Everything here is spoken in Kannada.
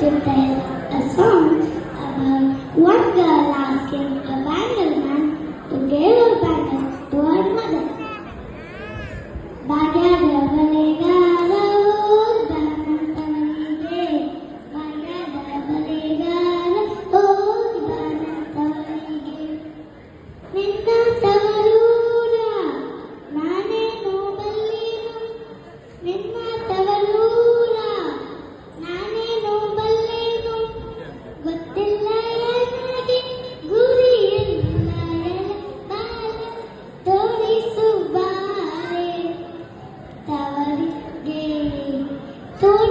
to tell a song about one girl asking a bangle man to give a bangle to her mother. ಭಾಗ್ಯದ ಬಲೆಗಾರ ಹೋಗ್ ಬಾನಂತವನಿಗೆ, ಭಾಗ್ಯದ ಬಲೆಗಾರ ಹೋಗ್ ಬಾನಂತವನಿಗೆ. ನಿನ್ನ ತವರೂರ ನಾನೇನೋ ಬಲ್ಲೆನು, ನಿನ್ನ ತವರೂರ ನಾನೇನೋ ಬಲ್ಲೆನು, ಗೊತ್ತಿಲ್ಲ ನನಗೆ ಗುರಿಯಿಲ್ಲ ಬಾಲ ತೋರಿಸು ಬಾರೆ ತವರಿಗೆ ತೋರಿಸು.